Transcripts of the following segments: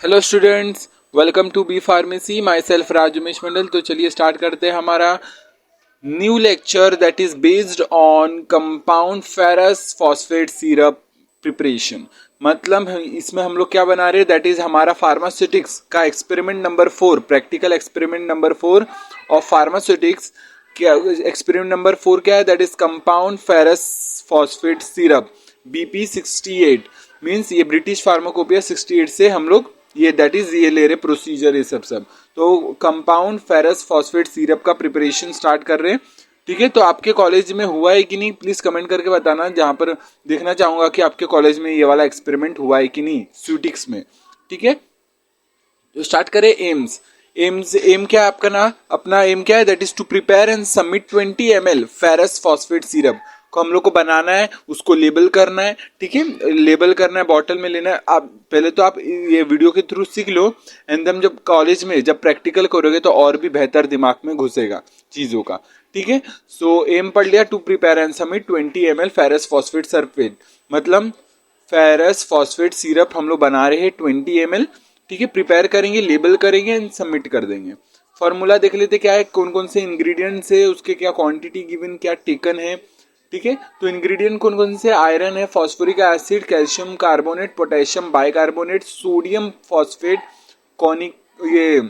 Hello students, welcome to B pharmacy. Myself Rajmesh Mandal. तो चलिए start करते हैं हमारा new lecture that is based on compound ferrous phosphate syrup preparation. मतलब इसमें हम लोग क्या बना रहे हैं, दैट इज हमारा फार्मास्यूटिक्स का experiment number 4, practical experiment number 4 of pharmaceutics. क्या एक्सपेरिमेंट नंबर 4 क्या है, that is compound ferrous phosphate syrup BP68। Means ये ब्रिटिश फार्माकोपिया 68 से हम लोग ये दैट इज ये ले रहे प्रोसीजर, ये सब। तो कंपाउंड फेरस फॉस्फेट सिरप का प्रिपरेशन स्टार्ट कर रहे हैं। ठीक है, तो आपके कॉलेज में हुआ है कि नहीं, प्लीज कमेंट करके बताना। जहां पर देखना चाहूंगा कि आपके कॉलेज में ये वाला एक्सपेरिमेंट हुआ है कि नहीं स्यूटिक्स में। ठीक है, तो स्टार्ट करें। एम क्या है आपका ना, अपना एम क्या है, that is to prepare and submit 20 ml ferrous phosphate syrup को हम लोग को बनाना है, उसको लेबल करना है। ठीक है, लेबल करना है, बॉटल में लेना है। आप पहले तो आप ये वीडियो के थ्रू सीख लो, एंड देन जब कॉलेज में जब प्रैक्टिकल करोगे तो और भी बेहतर दिमाग में घुसेगा चीजों का। ठीक है, सो एम पढ़ लिया, to prepare and submit 20 ml ferrous phosphate sulphate, मतलब फेरस फॉस्फेट सिरप हम लोग बना रहे हैं 20 ml। ठीक है, प्रिपेयर करेंगे, लेबल करेंगे एंड सबमिट कर देंगे। फॉर्मूला देख लेते क्या है, कौन कौन से इंग्रेडिएंट्स है, उसके क्या क्वांटिटी गिवन, क्या टेकन है। ठीक है, तो इंग्रेडिएंट कौन कौन से, आयरन है, phosphoric acid, calcium carbonate, potassium bicarbonate, sodium phosphate, conic ये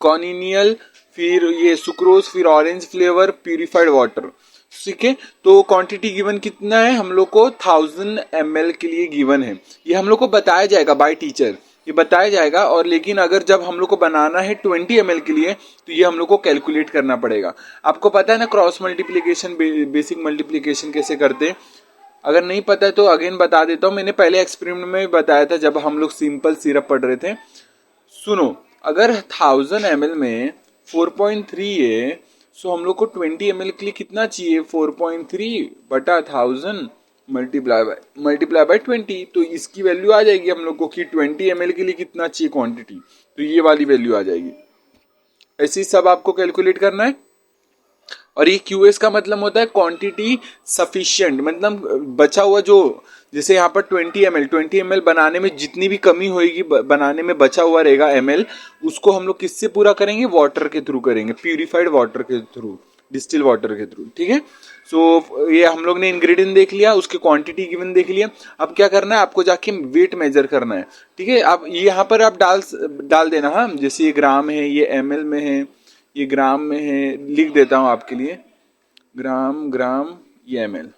कॉनिनियल, फिर ये सुक्रोज, फिर ऑरेंज फ्लेवर, प्यूरिफाइड वाटर। ठीक है, तो क्वांटिटी गिवन कितना है हम लोग को, 1000 ml के लिए गिवन है। ये हम लोग को बताया जाएगा बाय टीचर, ये बताया जाएगा। और लेकिन अगर जब हम लोग को बनाना है 20 ml के लिए, तो ये हम लोग को कैलकुलेट करना पड़ेगा। आपको पता है ना क्रॉस मल्टीप्लीकेशन, बेसिक मल्टीप्लीकेशन कैसे करते हैं। अगर नहीं पता है तो अगेन बता देता हूँ, मैंने पहले एक्सपेरिमेंट में बताया था जब हम लोग सिंपल सिरप पढ़ रहे थे। सुनो, अगर 1000 ml में 4.3 है, सो हम लोग को 20 ml के लिए कितना चाहिए, 4.3 बटा 1000 मल्टीप्लाई बाय 20। तो इसकी वैल्यू आ जाएगी हम लोग को कि 20 ml के लिए कितना चाहिए क्वांटिटी, तो ये वाली वैल्यू आ जाएगी। ऐसे ही सब आपको कैलकुलेट करना है। और ये QS का मतलब होता है क्वांटिटी सफिशिएंट, मतलब बचा हुआ जो, जैसे यहाँ पर 20 ml बनाने में जितनी भी कमी होगी, बनाने में बचा हुआ रहेगा ml, उसको हम लोग किससे पूरा करेंगे, वाटर के थ्रू करेंगे, प्यूरिफाइड वाटर के थ्रू, डिस्टिल वाटर के थ्रू। ठीक है, सो ये हम लोग ने इंग्रेडिएंट देख लिया, उसके क्वांटिटी गिवन देख लिया। अब क्या करना है, आपको जाके वेट मेजर करना है। ठीक है, अब यहाँ पर आप डाल देना, हाँ, जैसे ये ग्राम है, ये ml में है, ये ग्राम में है, लिख देता हूं आपके लिए, ग्राम ये ml।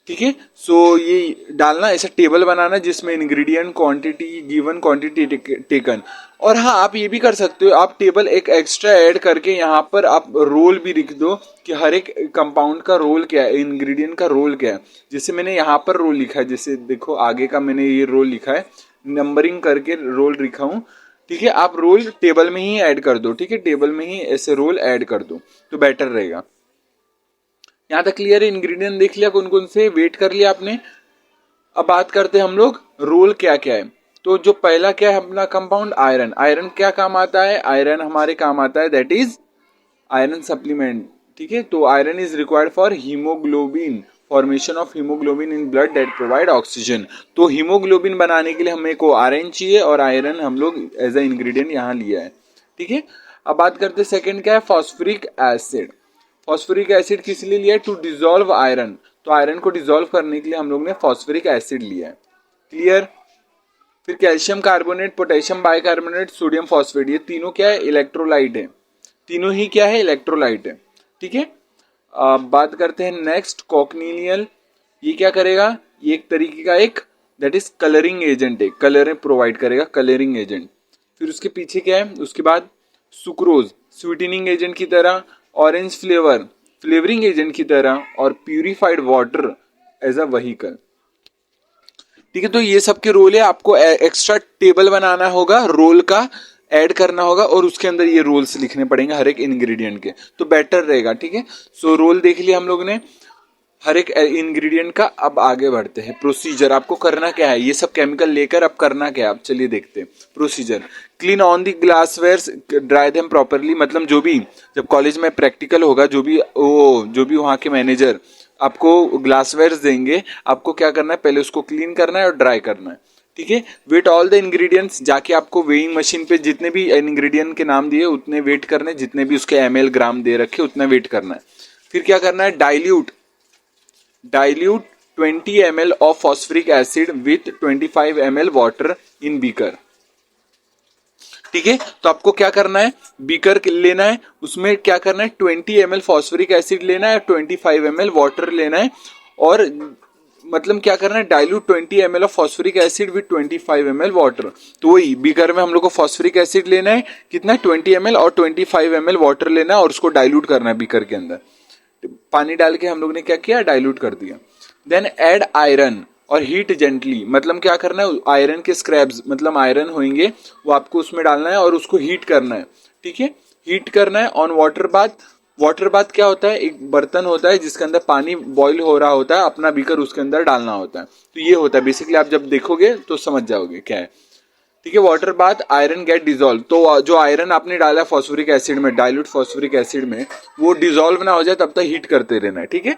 ठीक है, सो ये डालना, ऐसा टेबल बनाना जिसमें ingredient, quantity given, quantity taken. और हाँ, आप ये भी कर सकते हो, आप टेबल एक एक्स्ट्रा ऐड करके यहाँ पर आप रोल भी लिख दो कि हर एक कंपाउंड का रोल क्या है, इंग्रेडिएंट का रोल क्या है। जैसे मैंने यहाँ पर रोल लिखा है, जैसे देखो आगे का मैंने ये रोल लिखा है, नंबरिंग करके रोल लिखा हूँ। ठीक है, आप रोल टेबल में ही ऐड कर दो। ठीक है, टेबल में ही ऐसे रोल ऐड कर दो तो बेटर रहेगा। यहां तक क्लियर है, इंग्रेडिएंट देख लिया कौन कौन से, वेट कर लिया आपने। अब बात करते हैं हम लोग रोल क्या क्या है। तो जो पहला क्या है अपना कंपाउंड, आयरन। आयरन क्या काम आता है, आयरन हमारे काम आता है, दैट इज आयरन सप्लीमेंट। ठीक है, तो iron is required for haemoglobin, formation of haemoglobin in blood that provide oxygen. तो हीमोग्लोबिन बनाने के लिए हमें को आयरन चाहिए, और आयरन हम लोग एज ए इंग्रेडिएंट यहाँ लिया है। ठीक है, अब बात करते हैं सेकंड क्या है, फॉस्फोरिक एसिड। फॉस्फोरिक एसिड किस लिए लिया है, टू डिसॉल्व आयरन। तो आयरन को डिसॉल्व करने के लिए हम लोग ने फॉस्फोरिक एसिड लिया है। क्लियर। फिर calcium carbonate, potassium bicarbonate, sodium phosphate, ये तीनों क्या है, इलेक्ट्रोलाइट है। तीनों ही क्या है, इलेक्ट्रोलाइट है। ठीक है, बात करते हैं नेक्स्ट, कॉकनीलियल। ये क्या करेगा, ये एक तरीके का एक दैट इज कलरिंग एजेंट है, कलर प्रोवाइड करेगा, कलरिंग एजेंट। फिर उसके पीछे क्या है, उसके बाद सुक्रोज, स्वीटनिंग एजेंट की तरह, ऑरेंज फ्लेवर, फ्लेवरिंग एजेंट की तरह, और purified water as a vehicle. ठीक है, तो ये सब के रोल है। आपको एक्स्ट्रा टेबल बनाना होगा, रोल का ऐड करना होगा, और उसके अंदर ये रोल्स लिखने पड़ेंगे हर एक इंग्रेडिएंट के, तो बेटर रहेगा। ठीक है, सो रोल देख लिया हम लोग ने हर एक इंग्रेडिएंट का। अब आगे बढ़ते हैं, प्रोसीजर आपको करना क्या है, ये सब केमिकल लेकर अब करना क्या है, अब चलिए देखते हैं procedure. Clean on the glasswares, dry them properly, मतलब जो भी जब कॉलेज में प्रैक्टिकल होगा, जो भी वहाँ के मैनेजर आपको ग्लासवेयर्स देंगे, आपको क्या करना है, पहले उसको क्लीन करना है और ड्राई करना है। ठीक है। वेट ऑल द इंग्रेडिएंट्स, जाके आपको वेइंग मशीन पे जितने भी इंग्रेडिएंट के नाम दिए उतने वेट करने, जितने भी उसके ml ग्राम दे रखे उतना वेट करना है। फिर क्या करना है, dilute 20 ml of phosphoric acid with 25 ml water in beaker. ठीक है, तो आपको क्या करना है, बीकर लेना है, उसमें क्या करना है 20 ml फॉस्फोरिक एसिड लेना है, 25 ml वाटर लेना है, और मतलब क्या करना है, dilute 20 ml of phosphoric acid with 25 ml water. तो वही बीकर में हम लोग को फॉस्फोरिक एसिड लेना है, कितना 20 ml और 25 ml वाटर लेना है, और उसको डाइल्यूट करना है बीकर के अंदर। पानी डाल के हम लोग ने क्या किया, डाइल्यूट कर दिया। देन ऐड आयरन और हीट जेंटली, मतलब क्या करना है, आयरन के स्क्रैप्स मतलब आयरन होंगे वो आपको उसमें डालना है और उसको हीट करना है। ठीक है, हीट करना है on water bath. Water bath क्या होता है, एक बर्तन होता है जिसके अंदर पानी बॉईल हो रहा होता है, अपना बीकर उसके अंदर डालना होता है। तो ये होता है बेसिकली, आप जब देखोगे तो समझ जाओगे क्या है। ठीक है, water bath iron get dissolve, तो जो आयरन आपने डाला फॉस्फोरिक एसिड में, डाइल्यूट फॉस्फोरिक एसिड में, वो डिजोल्व ना हो जाए तब तक हीट करते रहना है। ठीक है,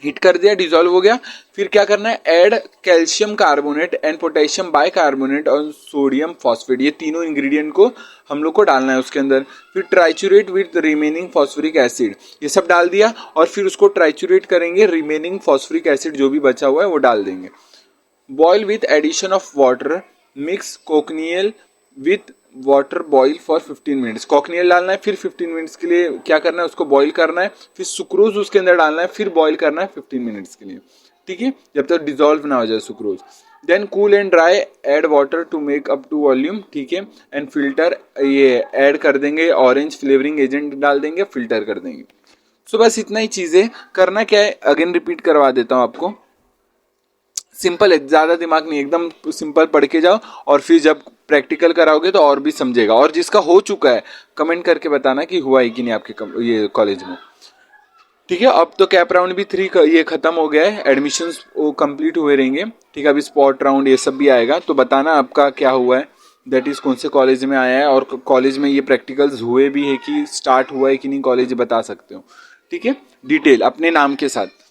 हीट कर दिया, डिजोल्व हो गया। फिर क्या करना है, add calcium carbonate and potassium bicarbonate और सोडियम फॉस्फेट, ये तीनों इंग्रेडिएंट को हम लोग को डालना है उसके अंदर। फिर ट्राइचुरेट विद रिमेनिंग फॉस्फोरिक एसिड, ये सब डाल दिया और फिर उसको ट्राइचुरेट करेंगे, रिमेनिंग फॉस्फोरिक एसिड जो भी बचा हुआ है वो डाल देंगे। Boil with addition of water, mix cochineal with water, boil for 15 minutes. Cochineal डालना है, फिर 15 मिनट्स के लिए क्या करना है, उसको बॉईल करना है, फिर सुक्रोज उसके अंदर डालना है, फिर बॉईल करना है 15 मिनट्स के लिए। ठीक है, जब तक डिजोल्व ना हो जाए sucrose. Then cool and dry, add water to make up to volume. ठीक है, एंड फिल्टर, ये ऐड कर देंगे, ऑरेंज फ्लेवरिंग एजेंट डाल देंगे, फिल्टर कर देंगे। सो बस इतना ही चीजें करना क्या है, अगेन रिपीट करवा देता हूं आपको। सिंपल है, ज्यादा दिमाग नहीं, एकदम सिंपल पढ़ के जाओ, और फिर जब प्रैक्टिकल कराओगे तो और भी समझेगा। और जिसका हो चुका है कमेंट करके बताना कि हुआ है कि नहीं आपके ये कॉलेज में। ठीक है, अब तो कैप राउंड भी 3 ये खत्म हो गया है, एडमिशंस वो कंप्लीट हुए रहेंगे। ठीक है, अभी स्पॉट राउंड ये सब भी आएगा, तो बताना आपका क्या हुआ है, दैट इज कौन से कॉलेज में आया है, और कॉलेज में ये प्रैक्टिकल्स हुए भी है कि स्टार्ट हुआ है कि नहीं, कॉलेज बता सकते हो। ठीक है, डिटेल अपने नाम के साथ।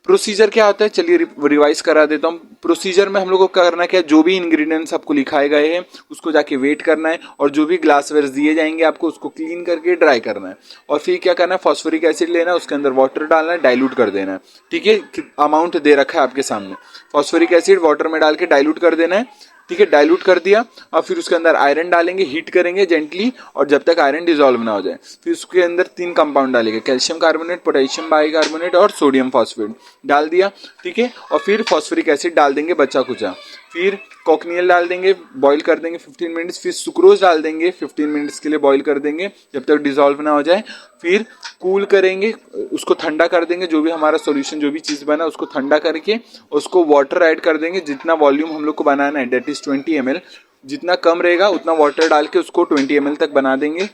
प्रोसीजर क्या होता है, चलिए रिवाइज करा देता हूँ। प्रोसीजर में हम लोग को क्या करना है, क्या जो भी इंग्रेडिएंट्स आपको लिखाए गए हैं उसको जाके वेट करना है, और जो भी ग्लासवेयर दिए जाएंगे आपको उसको क्लीन करके ड्राई करना है, और फिर क्या करना है, फॉस्फोरिक एसिड लेना है, उसके अंदर वाटर डालना है, डाइल्यूट कर देना है। ठीक है, अमाउंट दे रखा है आपके सामने, फॉस्फोरिक एसिड वाटर में डाल के डाइल्यूट कर देना है। ठीक है, डाइल्यूट कर दिया, और फिर उसके अंदर आयरन डालेंगे, हीट करेंगे जेंटली, और जब तक आयरन डिजोल्व ना हो जाए, फिर उसके अंदर 3 कंपाउंड डालेंगे, कैल्शियम कार्बोनेट, पोटेशियम बाइकार्बोनेट और सोडियम फॉस्फेट डाल दिया। ठीक है, और फिर फॉस्फोरिक एसिड डाल देंगे बचा कुचा, फिर कॉकनियल डाल देंगे, बॉईल कर देंगे 15 मिनट्स, फिर सुक्रोज डाल देंगे 15 मिनट्स के लिए बॉईल कर देंगे जब तक डिजोल्व ना हो जाए, फिर कूल करेंगे, उसको ठंडा कर देंगे, जो भी हमारा सॉल्यूशन जो भी चीज़ बना उसको ठंडा करके उसको वाटर ऐड कर देंगे, जितना वॉल्यूम हम लोग को बनाना है डेट इज 20 ml, जितना कम रहेगा उतना वाटर डाल के उसको 20 ml तक बना देंगे।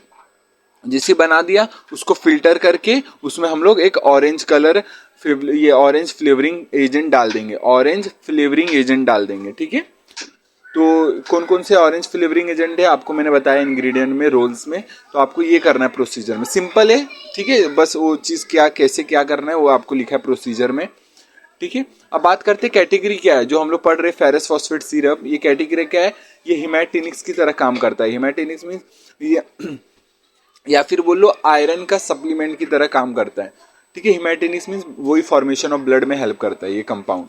जिसे बना दिया उसको फिल्टर करके उसमें हम लोग एक ऑरेंज कलर, ये ऑरेंज फ्लेवरिंग एजेंट डाल देंगे, ऑरेंज फ्लेवरिंग एजेंट डाल देंगे। ठीक है, तो कौन कौन से ऑरेंज फ्लेवरिंग एजेंट है आपको मैंने बताया इंग्रेडिएंट में, रोल्स में, तो आपको ये करना है प्रोसीजर में, सिंपल है। ठीक है, बस वो चीज़ क्या कैसे क्या करना है वो आपको लिखा है प्रोसीजर में। ठीक है, अब बात करते हैं कैटेगरी क्या है, जो हम लोग पढ़ रहे फेरस फॉस्फेट सिरप, ये कैटेगरी क्या है, ये हिमैटिनिक्स की तरह काम करता है। हिमैटिनिक्स मीन ये या फिर बोलो आयरन का सप्लीमेंट की तरह काम करता है। ठीक है, हिमैटिनिक्स मीन वही फॉर्मेशन ऑफ ब्लड में हेल्प करता है ये कंपाउंड।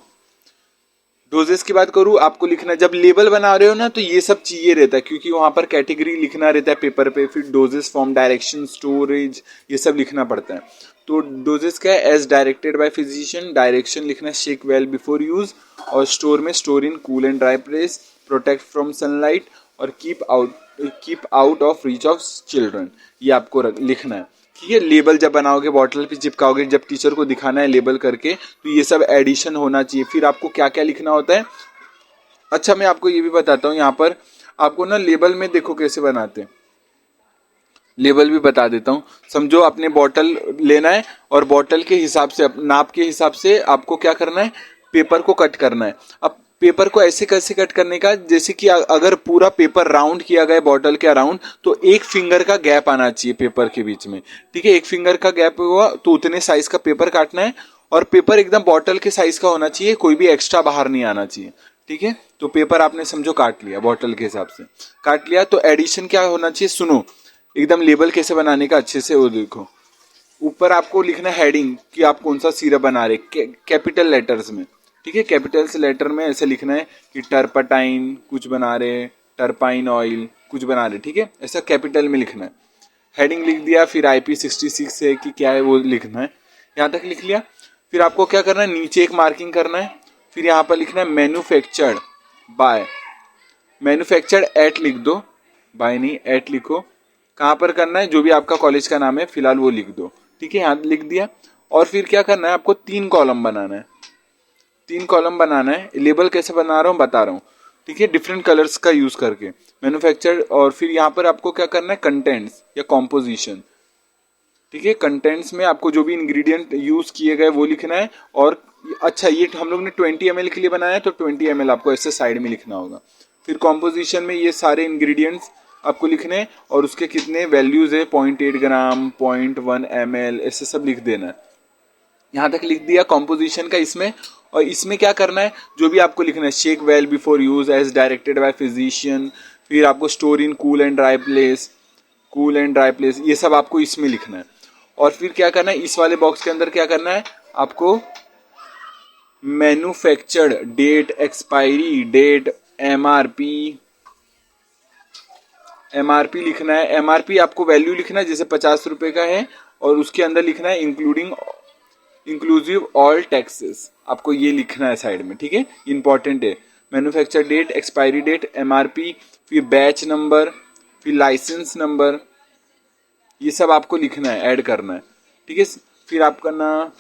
डोजेस की बात करूँ, आपको लिखना, जब लेबल बना रहे हो ना तो ये सब चाहिए रहता है, क्योंकि वहां पर कैटेगरी लिखना रहता है पेपर पे, फिर डोजेस फॉर्म, डायरेक्शन, स्टोरेज, ये सब लिखना पड़ता है। तो डोजेस क्या है, as directed by physician, direction लिखना है शेक वेल बिफोर यूज, और स्टोर में store in cool and dry place, protect from sunlight, और keep out of reach of children, ये आपको लिखना है। ठीक है, लेबल जब बनाओगे बॉटल पे चिपकाओगे, जब टीचर को दिखाना है लेबल करके, तो ये सब एडिशन होना चाहिए। फिर आपको क्या क्या लिखना होता है, अच्छा मैं आपको ये भी बताता हूँ, यहाँ पर आपको ना लेबल में देखो कैसे बनाते हैं, लेबल भी बता देता हूँ। समझो अपने बॉटल लेना है, और बॉटल के हिसाब से, नाप के हिसाब से आपको क्या करना है, पेपर को कट करना है। अब पेपर को ऐसे कैसे कट करने का, जैसे कि अगर पूरा पेपर राउंड किया गया बॉटल के अराउंड, तो 1 फिंगर का गैप आना चाहिए पेपर के बीच में। ठीक है, 1 फिंगर का गैप हुआ तो उतने साइज का पेपर काटना है, और पेपर एकदम बॉटल के साइज का होना चाहिए, कोई भी एक्स्ट्रा बाहर नहीं आना चाहिए। ठीक है। तो पेपर आपने समझो काट लिया, बॉटल के हिसाब से काट लिया। तो एडिशन क्या होना चाहिए, सुनो एकदम लेबल कैसे बनाने का अच्छे से वो देखो। ऊपर आपको लिखना हेडिंग कि आप कौन सा सिरप बना रहे, कैपिटल लेटर्स में, ठीक है। कैपिटल्स लेटर में ऐसे लिखना है कि टर्पटाइन कुछ बना रहे, टर्पाइन ऑयल कुछ बना रहे, ठीक है, ऐसा कैपिटल में लिखना है। हेडिंग लिख दिया, फिर IP66 है कि क्या है वो लिखना है, यहाँ तक लिख लिया। फिर आपको क्या करना है, नीचे एक मार्किंग करना है, फिर यहाँ पर लिखना है मैन्युफैक्चर्ड बाय, मैन्युफैक्चर्ड एट लिख दो, बाय नहीं एट लिखो। कहाँ पर करना है, जो भी आपका कॉलेज का नाम है फिलहाल वो लिख दो, ठीक है, यहाँ लिख दिया। और फिर क्या करना है, आपको 3 कॉलम बनाना है, 3 कॉलम बनाना है। लेबल कैसे बना रहा हूँ बता रहा हूँ, ठीक है, डिफरेंट कलर्स का यूज करके मैन्युफैक्चर्ड। और फिर यहाँ पर आपको क्या करना है, कंटेंट्स या कॉम्पोजिशन, ठीक है। कंटेंट्स में आपको जो भी इंग्रेडिएंट यूज किए गए वो लिखना है। और अच्छा, ये हम लोग ने 20 ml के लिए बनाया है तो 20 ml आपको ऐसे साइड में लिखना होगा। फिर कॉम्पोजिशन में ये सारे इंग्रेडिएंट्स आपको लिखने हैं और उसके कितने वैल्यूज है, 0.8 ग्राम, 0.1 ml, ऐसे सब लिख देना है। यहाँ तक लिख दिया कॉम्पोजिशन का इसमें। और इसमें क्या करना है, जो भी आपको लिखना है, shake well before use as directed by physician, फिर आपको store in cool and dry place, cool and dry place, ये सब आपको इसमें लिखना है। और फिर क्या करना है, इस वाले बॉक्स के अंदर क्या करना है, आपको manufactured date, expiry date, MRP लिखना है। एमआरपी आपको वैल्यू लिखना है, जैसे 50 रुपए का है और उसके अंदर लिखना है इंक्लूसिव ऑल टैक्सेस, आपको ये लिखना है साइड में, ठीक है, इंपॉर्टेंट है। Manufacture date, expiry date, MRP, फिर बैच नंबर, फिर लाइसेंस नंबर, ये सब आपको लिखना है, ऐड करना है, ठीक है। फिर आप करना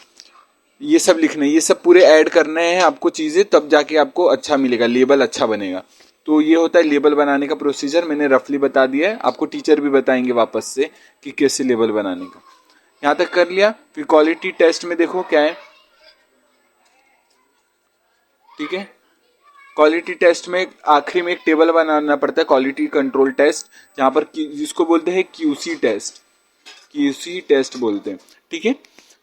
ये सब लिखना है, ये सब पूरे ऐड करने हैं आपको चीज़ें, तब जाके आपको अच्छा मिलेगा, लेबल अच्छा बनेगा। तो ये होता है लेबल बनाने का प्रोसीजर, मैंने रफली बता दिया है, आपको टीचर भी बताएंगे वापस से कि कैसे लेबल बनाने का। यहाँ तक कर लिया। फिर क्वालिटी टेस्ट में देखो क्या है, ठीक है। क्वालिटी टेस्ट में आखिरी में एक टेबल बनाना पड़ता है, क्वालिटी कंट्रोल टेस्ट, जहाँ पर जिसको बोलते हैं क्यूसी टेस्ट, क्यूसी टेस्ट बोलते हैं, ठीक है।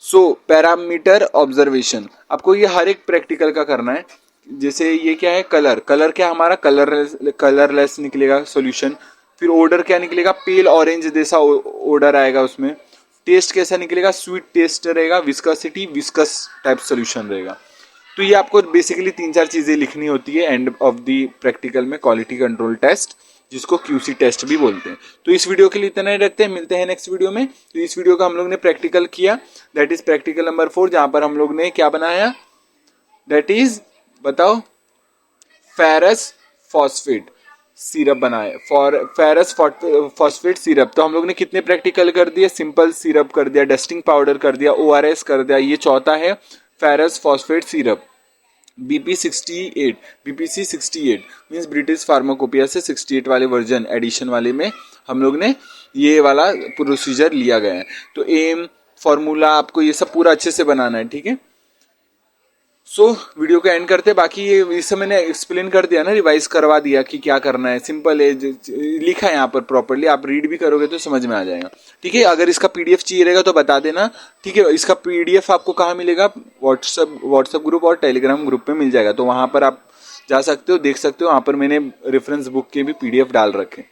सो पैरामीटर ऑब्जर्वेशन, आपको ये हर एक प्रैक्टिकल का करना है। जैसे ये क्या है, कलर, कलर क्या हमारा कलरलेस निकलेगा सॉल्यूशन। फिर ऑर्डर क्या निकलेगा, पेल ऑरेंज जैसा ऑर्डर आएगा उसमें। टेस्ट कैसा निकलेगा, स्वीट टेस्ट रहेगा। विस्कोसिटी, विस्कस टाइप सोल्यूशन रहेगा। तो ये आपको बेसिकली 3-4 चीजें लिखनी होती है एंड ऑफ द प्रैक्टिकल में, क्वालिटी कंट्रोल टेस्ट, जिसको क्यूसी टेस्ट भी बोलते हैं। तो इस वीडियो के लिए इतना ही रखते हैं, मिलते हैं नेक्स्ट वीडियो में। तो इस वीडियो का हम लोग ने प्रैक्टिकल किया, दैट इज प्रैक्टिकल नंबर 4, जहां पर हम लोग ने क्या बनाया, दैट इज बताओ, फेरस फॉस्फेट सिरप बनाए, फेरस फॉस्फेट सिरप। तो हम लोग ने कितने प्रैक्टिकल कर दिए, सिंपल सिरप कर दिया, डस्टिंग पाउडर कर दिया, ORS कर दिया, ये चौथा है ferrous phosphate syrup, BPC 68 means British pharmacopoeia से 68 वाले वर्जन एडिशन वाले में हम लोग ने ये वाला प्रोसीजर लिया गया है। तो एम फॉर्मूला आपको ये सब पूरा अच्छे से बनाना है, ठीक है। सो वीडियो को एंड करते, बाकी ये सब मैंने एक्सप्लेन कर दिया ना, रिवाइज करवा दिया कि क्या करना है, सिंपल है, लिखा है यहाँ पर प्रॉपर्ली, आप रीड भी करोगे तो समझ में आ जाएगा, ठीक है। अगर इसका PDF चाहिए रहेगा तो बता देना, ठीक है। इसका PDF आपको कहाँ मिलेगा, व्हाट्सएप ग्रुप और टेलीग्राम ग्रुप पे मिल जाएगा, तो वहाँ पर आप जा सकते हो, देख सकते हो, वहाँ पर मैंने रेफरेंस बुक के भी PDF डाल रखे,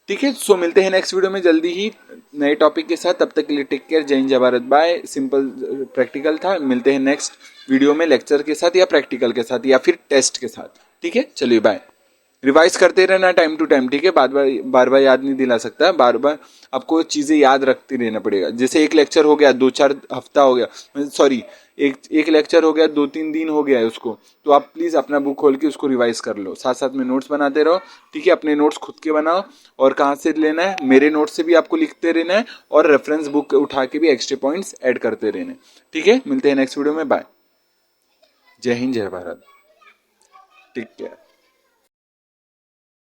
ठीक है। सो मिलते हैं नेक्स्ट वीडियो में जल्दी ही नए टॉपिक के साथ, तब तक के लिए टेक केयर, जय हिंद जय भारत, बाय। सिंपल प्रैक्टिकल था, मिलते हैं नेक्स्ट वीडियो में लेक्चर के साथ या प्रैक्टिकल के साथ या फिर टेस्ट के साथ, ठीक है। चलिए बाय। रिवाइज करते रहना टाइम टू टाइम, ठीक है। बार बार याद नहीं दिला सकता, बार बार आपको चीजें याद रखते रहना पड़ेगा। जैसे एक लेक्चर हो गया, 2-4 हफ्ता हो गया, सॉरी एक लेक्चर हो गया, 2-3 दिन हो गया है उसको, तो आप प्लीज अपना बुक खोल के उसको रिवाइज कर लो, साथ साथ में नोट्स बनाते रहो, ठीक है। अपने नोट्स खुद के बनाओ, और कहाँ से लेना है, मेरे नोट्स से भी आपको लिखते रहना है, और रेफरेंस बुक उठा के भी एक्स्ट्रा पॉइंट्स ऐड करते रहना है, ठीक है। मिलते हैं नेक्स्ट वीडियो में, बाय। जय हिंद जय भारत, टेक केयर।